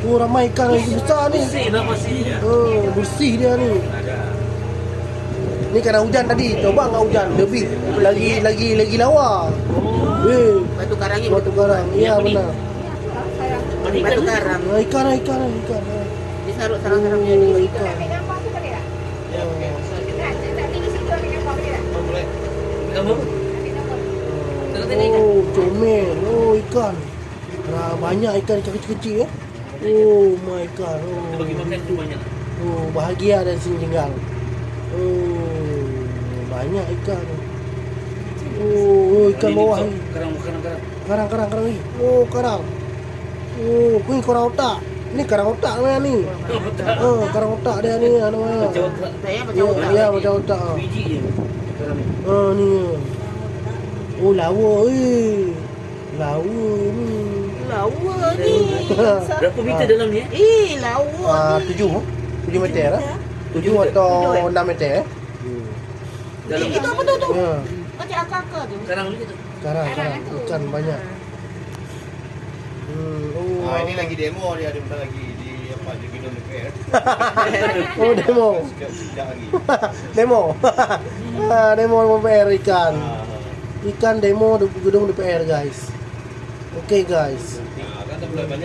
Oh, ramai ikan yang besar ni. Bersih dia ni. Ni kena hujan tadi. Coba enggak hujan, lebih lagi lawa. Batu karang ini. Batu karang. Iya benar. Batu karang. Ikan. Di sarang-sarangnya ini. Ikan. Oh, comel. Oh, ikan. Banyak ikan kecil-kecil ya. Oh, my God. Bagi makan tu banyak. Oh, bahagia dan sinjenggal. Oh, banyak ikan. Oh, ikan bawah ni. Karang. Karang ni. Oh, karang. Oh, ni karang otak. Ni karang otak ni. Oh, karang otak dia ni namanya. Saya macam Ya, macam otak. Biji je. Karang ni. Ni. Oh, lawa lawa ni. lawa ni. Berapa meter dalam ni? Lawa ni. 7 meter lah. 7 atau 6 meter. Dalam Itu apa tu? Ya. Macam akak-akak tu. karang ni tu. Karang ikan banyak. Oh, Ini lagi demo dia ada bentar lagi di apa di gedung DPR. oh demo. Sekejap lagi. Demo. Demo DPR ikan. Ikan demo di gedung DPR guys. Oke guys. Kan tak boleh banyak